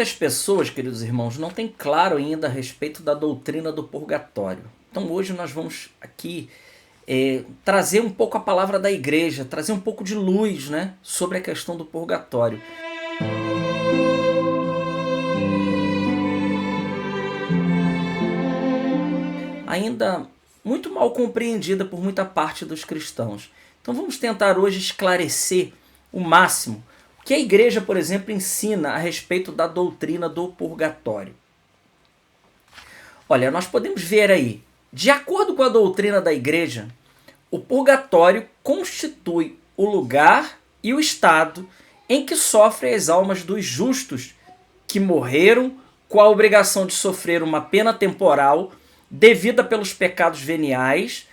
Muitas pessoas, queridos irmãos, não têm claro ainda a respeito da doutrina do purgatório. Então hoje nós vamos aqui trazer um pouco a palavra da igreja, trazer um pouco de luz, né, sobre a questão do purgatório. Ainda muito mal compreendida por muita parte dos cristãos. Então vamos tentar hoje esclarecer o máximo o que a igreja, por exemplo, ensina a respeito da doutrina do purgatório. Olha, nós podemos ver aí, de acordo com a doutrina da igreja, o purgatório constitui o lugar e o estado em que sofrem as almas dos justos que morreram com a obrigação de sofrer uma pena temporal devida pelos pecados veniais,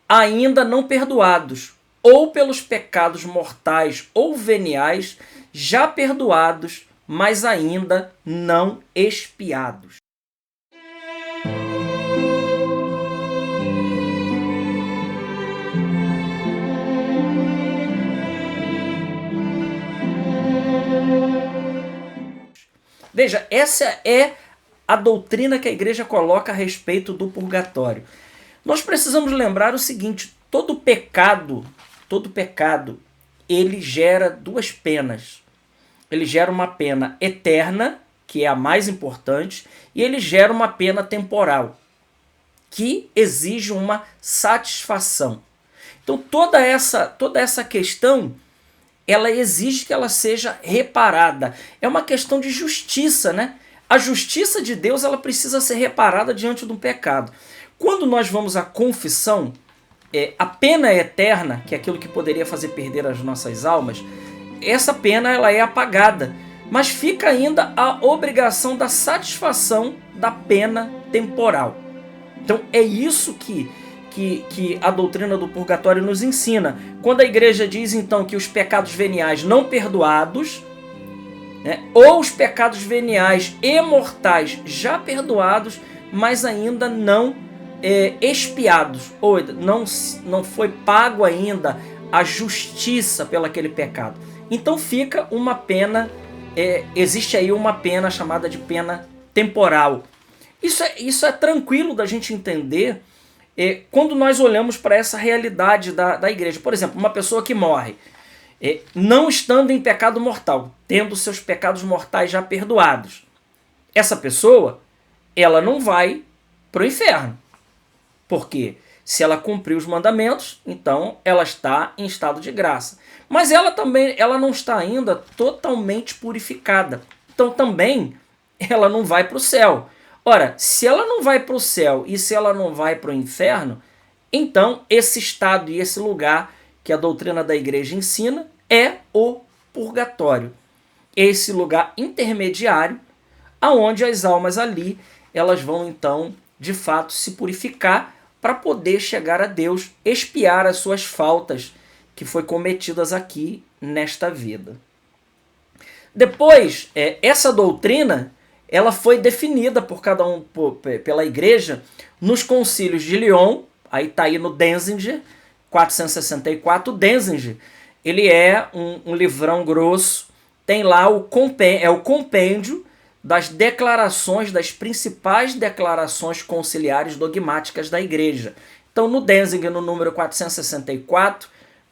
ainda não perdoados, ou pelos pecados mortais ou veniais já perdoados, mas ainda não expiados. Veja, essa é a doutrina que a igreja coloca a respeito do purgatório. Nós precisamos lembrar o seguinte: todo pecado, ele gera duas penas. Ele gera uma pena eterna, que é a mais importante, e ele gera uma pena temporal, que exige uma satisfação. Então toda essa questão, ela exige que ela seja reparada. É uma questão de justiça, né? A justiça de Deus, ela precisa ser reparada diante do pecado. Quando nós vamos à confissão, a pena eterna, que é aquilo que poderia fazer perder as nossas almas, essa pena ela é apagada, mas fica ainda a obrigação da satisfação da pena temporal. Então é isso que a doutrina do purgatório nos ensina. Quando a igreja diz então que os pecados veniais não perdoados, né, ou os pecados veniais e mortais já perdoados, mas ainda não expiados, ou não foi pago ainda a justiça pelo aquele pecado. Então fica uma pena, existe aí uma pena chamada de pena temporal. Isso é tranquilo da gente entender quando nós olhamos para essa realidade da igreja. Por exemplo, uma pessoa que morre, não estando em pecado mortal, tendo seus pecados mortais já perdoados, essa pessoa, ela não vai para o inferno. Porque se ela cumprir os mandamentos, então ela está em estado de graça. Mas ela não está ainda totalmente purificada. Então também ela não vai para o céu. Ora, se ela não vai para o céu e se ela não vai para o inferno, então esse estado e esse lugar que a doutrina da igreja ensina é o purgatório. Esse lugar intermediário, aonde as almas ali, elas vão então, de fato, se purificar para poder chegar a Deus, expiar as suas faltas que foi cometidas aqui nesta vida. Depois, essa doutrina, ela foi definida por pela igreja nos concílios de Lyon. Aí está aí no Denzinger, 464. O Denzinger, ele é um livrão grosso, tem lá o compêndio das declarações, das principais declarações conciliares dogmáticas da igreja. Então, no Denzinger, no número 464,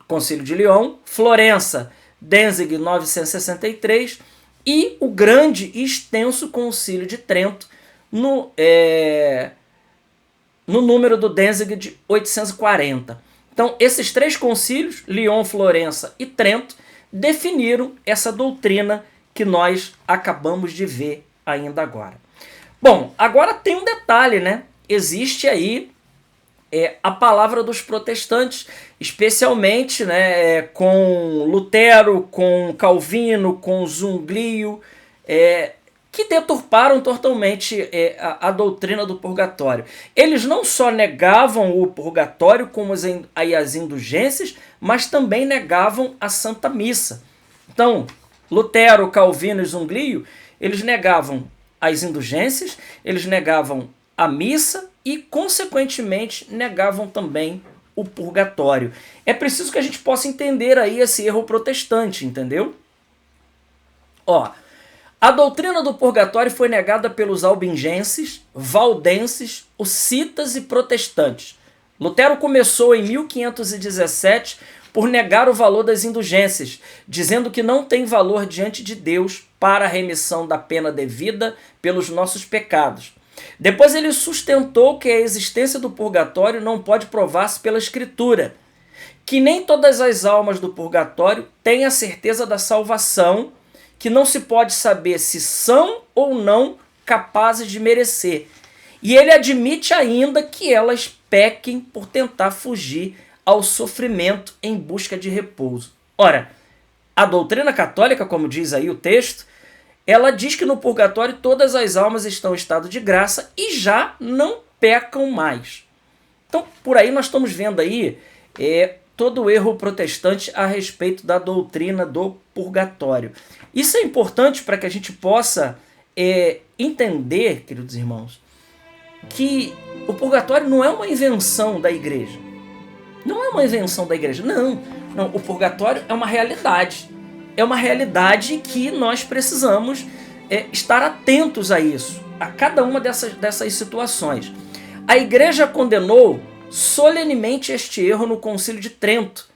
Concílio de Lyon, Florença, Denzinger 963, e o grande e extenso Concílio de Trento, no número do Denzinger de 840. Então, esses três concílios, Lyon, Florença e Trento, definiram essa doutrina que nós acabamos de ver ainda agora. Bom, agora tem um detalhe, né? Existe aí a palavra dos protestantes, especialmente, né, com Lutero, com Calvino, com Zwinglio, que deturparam totalmente a doutrina do purgatório. Eles não só negavam o purgatório como as indulgências, mas também negavam a Santa Missa. Então, Lutero, Calvino e Zwinglio, eles negavam as indulgências, eles negavam a missa e, consequentemente, negavam também o purgatório. É preciso que a gente possa entender aí esse erro protestante, entendeu? Ó, A doutrina do purgatório foi negada pelos albingenses, valdenses, hussitas e protestantes. Lutero começou em 1517 por negar o valor das indulgências, dizendo que não tem valor diante de Deus para a remissão da pena devida pelos nossos pecados. Depois ele sustentou que a existência do purgatório não pode provar-se pela Escritura, que nem todas as almas do purgatório têm a certeza da salvação, que não se pode saber se são ou não capazes de merecer. E ele admite ainda que elas pequem por tentar fugir ao sofrimento em busca de repouso. Ora, a doutrina católica, como diz aí o texto, ela diz que no purgatório todas as almas estão em estado de graça e já não pecam mais. Então, por aí nós estamos vendo aí todo o erro protestante a respeito da doutrina do purgatório. Isso é importante para que a gente possa entender, queridos irmãos, que o purgatório não é uma invenção da igreja. Não é uma invenção da igreja, não. O purgatório é uma realidade. É uma realidade que nós precisamos estar atentos a isso, a cada uma dessas situações. A igreja condenou solenemente este erro no Concílio de Trento,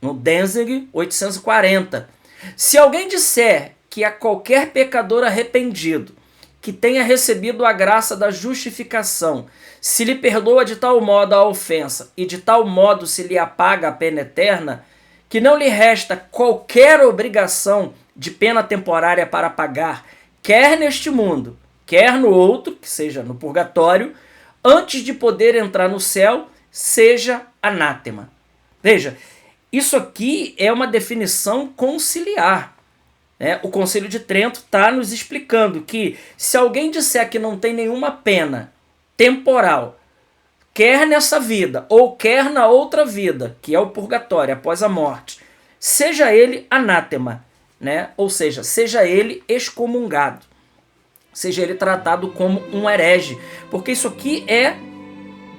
no Danzig 840. Se alguém disser que a qualquer pecador arrependido que tenha recebido a graça da justificação, se lhe perdoa de tal modo a ofensa e de tal modo se lhe apaga a pena eterna, que não lhe resta qualquer obrigação de pena temporária para pagar, quer neste mundo, quer no outro, que seja no purgatório, antes de poder entrar no céu, seja anátema. Veja, isso aqui é uma definição conciliar. O Concílio de Trento está nos explicando que se alguém disser que não tem nenhuma pena temporal, quer nessa vida ou quer na outra vida, que é o purgatório, após a morte, seja ele anátema, ou seja, seja ele excomungado, seja ele tratado como um herege, porque isso aqui é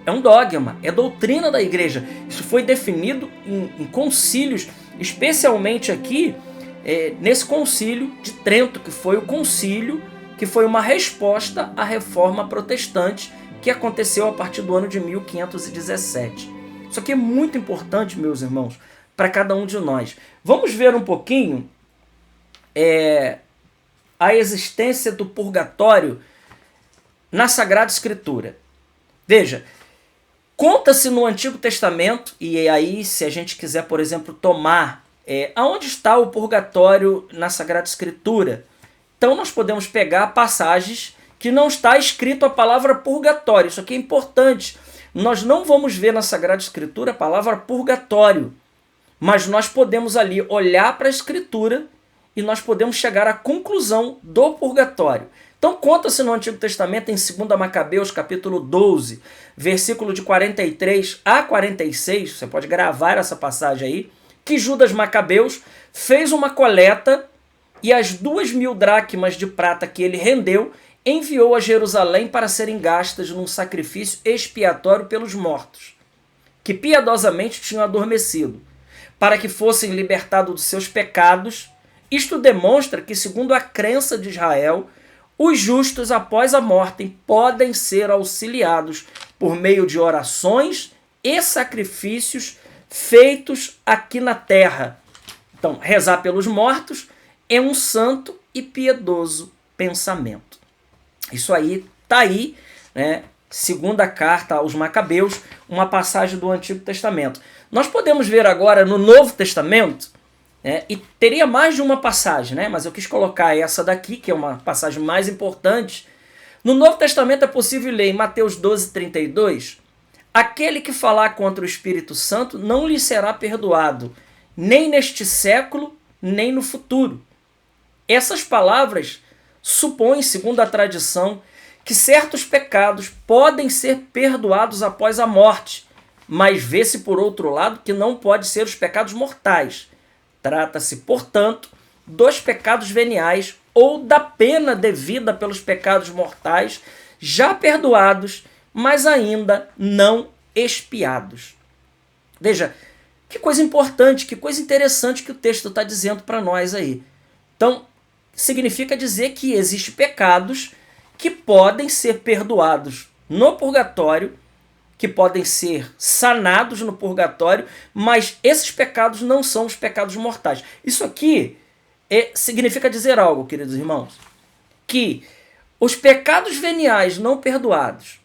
um dogma, é doutrina da igreja. Isso foi definido em concílios, especialmente aqui nesse concílio de Trento, que foi o concílio que foi uma resposta à reforma protestante que aconteceu a partir do ano de 1517. Isso aqui é muito importante, meus irmãos, para cada um de nós. Vamos ver um pouquinho a existência do purgatório na Sagrada Escritura. Veja, conta-se no Antigo Testamento, e aí se a gente quiser, por exemplo, tomar aonde está o purgatório na Sagrada Escritura, então nós podemos pegar passagens que não está escrito a palavra purgatório. Isso aqui é importante. Nós não vamos ver na Sagrada Escritura a palavra purgatório, mas nós podemos ali olhar para a Escritura e nós podemos chegar à conclusão do purgatório. Então conta-se no Antigo Testamento, em 2 Macabeus, capítulo 12, versículo de 43 a 46, você pode gravar essa passagem aí, que Judas Macabeus fez uma coleta e as 2.000 dracmas de prata que ele rendeu, enviou a Jerusalém para serem gastas num sacrifício expiatório pelos mortos, que piedosamente tinham adormecido, para que fossem libertados dos seus pecados. Isto demonstra que, segundo a crença de Israel, os justos após a morte podem ser auxiliados por meio de orações e sacrifícios feitos aqui na terra. Então, rezar pelos mortos é um santo e piedoso pensamento. Isso aí está aí, segunda carta aos Macabeus, uma passagem do Antigo Testamento. Nós podemos ver agora no Novo Testamento, e teria mais de uma passagem, mas eu quis colocar essa daqui, que é uma passagem mais importante. No Novo Testamento é possível ler em Mateus 12, 32, aquele que falar contra o Espírito Santo não lhe será perdoado, nem neste século, nem no futuro. Essas palavras supõem, segundo a tradição, que certos pecados podem ser perdoados após a morte, mas vê-se por outro lado que não pode ser os pecados mortais. Trata-se, portanto, dos pecados veniais ou da pena devida pelos pecados mortais já perdoados, mas ainda não expiados. Veja, que coisa importante, que coisa interessante que o texto está dizendo para nós aí. Então, significa dizer que existem pecados que podem ser perdoados no purgatório, que podem ser sanados no purgatório, mas esses pecados não são os pecados mortais. Isso aqui significa dizer algo, queridos irmãos, que os pecados veniais não perdoados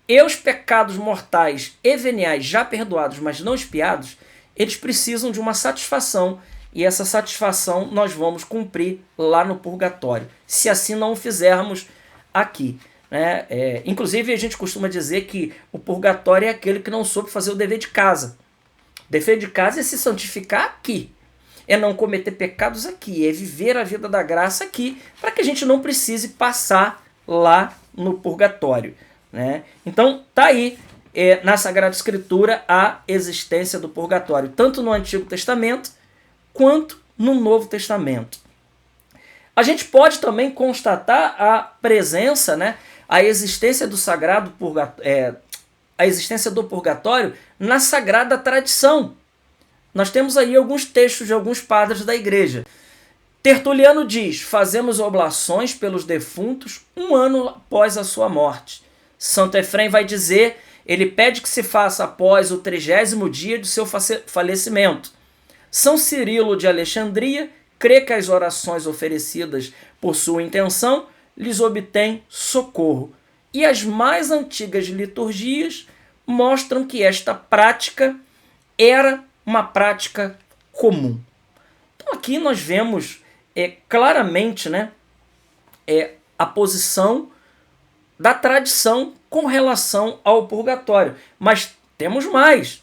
e os pecados mortais e veniais já perdoados, mas não expiados, eles precisam de uma satisfação, e essa satisfação nós vamos cumprir lá no purgatório, se assim não o fizermos aqui. Inclusive a gente costuma dizer que o purgatório é aquele que não soube fazer o dever de casa. O dever de casa é se santificar aqui, é não cometer pecados aqui, é viver a vida da graça aqui, para que a gente não precise passar lá no purgatório. Então tá aí na Sagrada Escritura a existência do purgatório, tanto no Antigo Testamento quanto no Novo Testamento. A gente pode também constatar a presença, a existência do sagrado a existência do purgatório na sagrada tradição. Nós temos aí alguns textos de alguns padres da igreja. Tertuliano diz: fazemos oblações pelos defuntos 1 ano após a sua morte. Santo Efrem vai dizer, ele pede que se faça após o 30º dia de seu falecimento. São Cirilo de Alexandria crê que as orações oferecidas por sua intenção lhes obtêm socorro. E as mais antigas liturgias mostram que esta prática era uma prática comum. Então aqui nós vemos claramente a posição da tradição com relação ao purgatório. Mas temos mais.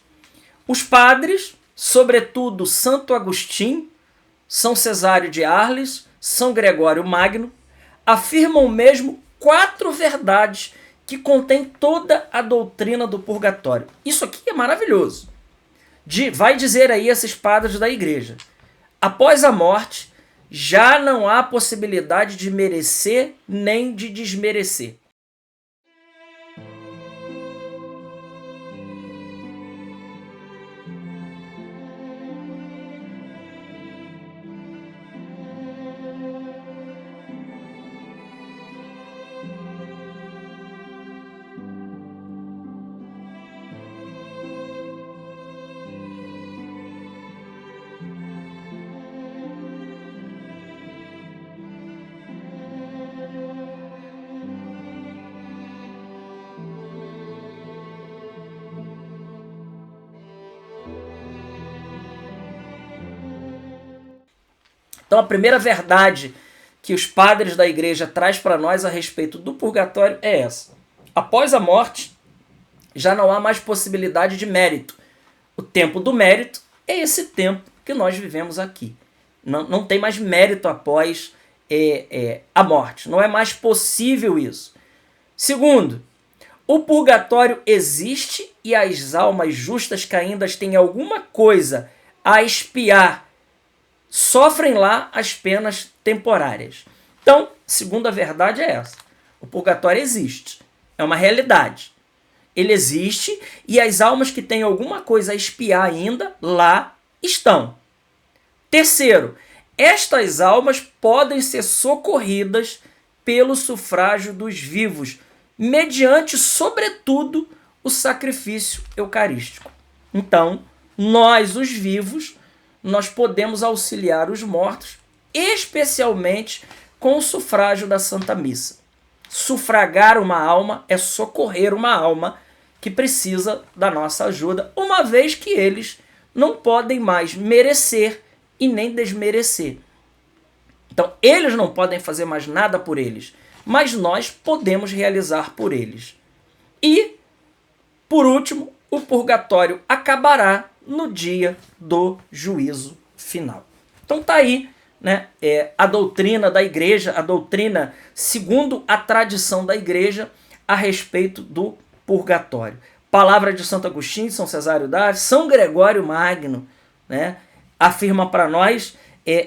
Os padres, sobretudo Santo Agostinho, São Cesário de Arles, São Gregório Magno, afirmam mesmo 4 verdades que contêm toda a doutrina do purgatório. Isso aqui é maravilhoso. Vai dizer aí esses padres da igreja: após a morte, já não há possibilidade de merecer nem de desmerecer. Então a primeira verdade que os padres da igreja traz para nós a respeito do purgatório é essa: após a morte, já não há mais possibilidade de mérito. O tempo do mérito é esse tempo que nós vivemos aqui. Não tem mais mérito após a morte. Não é mais possível isso. Segundo, o purgatório existe e as almas justas que ainda têm alguma coisa a expiar sofrem lá as penas temporárias. Então, segunda verdade é essa: o purgatório existe, é uma realidade. Ele existe e as almas que têm alguma coisa a expiar ainda lá estão. Terceiro, estas almas podem ser socorridas pelo sufrágio dos vivos, mediante, sobretudo, o sacrifício eucarístico. Então, nós, os vivos, nós podemos auxiliar os mortos, especialmente com o sufrágio da Santa Missa. Sufragar uma alma é socorrer uma alma que precisa da nossa ajuda, uma vez que eles não podem mais merecer e nem desmerecer. Então, eles não podem fazer mais nada por eles, mas nós podemos realizar por eles. E, por último, o purgatório acabará no dia do juízo final. Então tá aí, a doutrina da igreja, a doutrina segundo a tradição da igreja a respeito do purgatório. Palavra de Santo Agostinho, São Cesário de Arles, São Gregório Magno, afirma para nós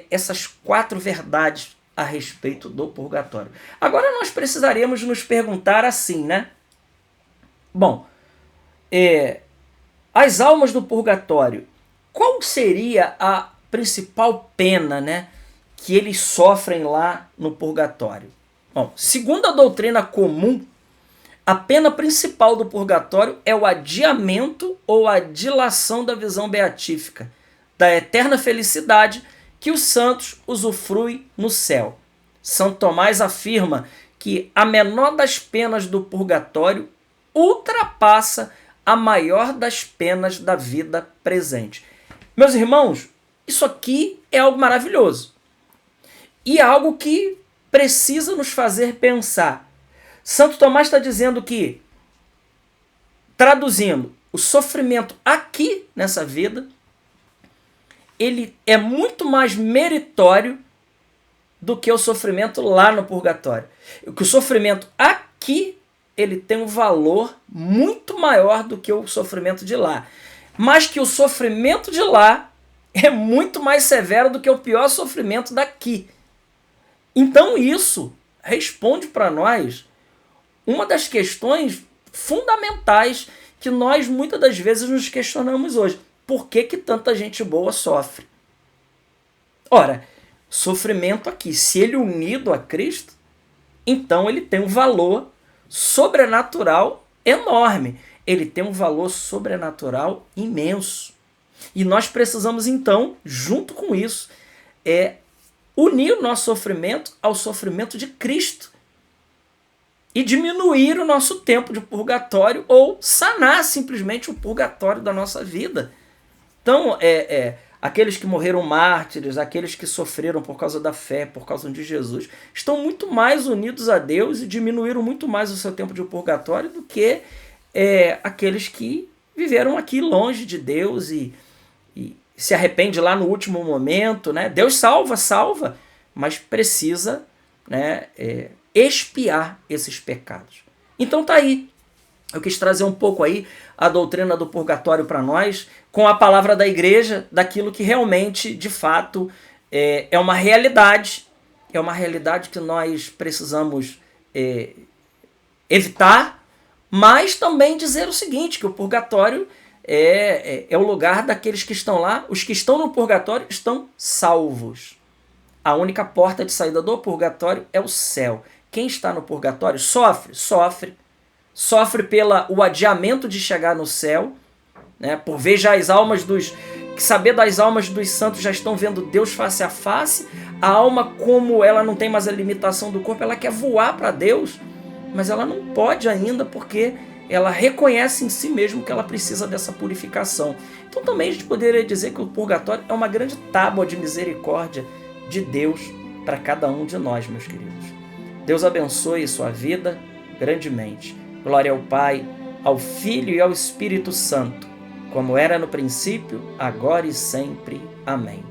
essas 4 verdades a respeito do purgatório. Agora nós precisaríamos nos perguntar assim, Bom, as almas do purgatório, qual seria a principal pena, que eles sofrem lá no purgatório? Bom, segundo a doutrina comum, a pena principal do purgatório é o adiamento ou a dilação da visão beatífica, da eterna felicidade que os santos usufruem no céu. São Tomás afirma que a menor das penas do purgatório ultrapassa a maior das penas da vida presente. Meus irmãos, isso aqui é algo maravilhoso. E é algo que precisa nos fazer pensar. Santo Tomás está dizendo que, traduzindo, o sofrimento aqui nessa vida, ele é muito mais meritório do que o sofrimento lá no purgatório. Que o sofrimento aqui, ele tem um valor muito maior do que o sofrimento de lá. Mas que o sofrimento de lá é muito mais severo do que o pior sofrimento daqui. Então isso responde para nós uma das questões fundamentais que nós muitas das vezes nos questionamos hoje. Por que tanta gente boa sofre? Ora, sofrimento aqui, se ele é unido a Cristo, então ele tem um valor sobrenatural enorme. Ele tem um valor sobrenatural imenso. E nós precisamos então, junto com isso, unir o nosso sofrimento ao sofrimento de Cristo e diminuir o nosso tempo de purgatório ou sanar simplesmente o purgatório da nossa vida. Então, aqueles que morreram mártires, aqueles que sofreram por causa da fé, por causa de Jesus, estão muito mais unidos a Deus e diminuíram muito mais o seu tempo de purgatório do que aqueles que viveram aqui longe de Deus e se arrepende lá no último momento, né? Deus salva, mas precisa, né, expiar esses pecados. Então tá aí. Eu quis trazer um pouco aí a doutrina do purgatório para nós, com a palavra da igreja, daquilo que realmente, de fato, é uma realidade. É uma realidade que nós precisamos evitar, mas também dizer o seguinte, que o purgatório é o lugar daqueles que estão lá. Os que estão no purgatório estão salvos. A única porta de saída do purgatório é o céu. Quem está no purgatório sofre pelo adiamento de chegar no céu, né? Por ver já as almas saber das almas dos santos já estão vendo Deus face a face. A alma, como ela não tem mais a limitação do corpo, ela quer voar para Deus, mas ela não pode ainda porque ela reconhece em si mesmo que ela precisa dessa purificação. Então também a gente poderia dizer que o purgatório é uma grande tábua de misericórdia de Deus para cada um de nós, meus queridos. Deus abençoe sua vida grandemente. Glória ao Pai, ao Filho e ao Espírito Santo, como era no princípio, agora e sempre. Amém.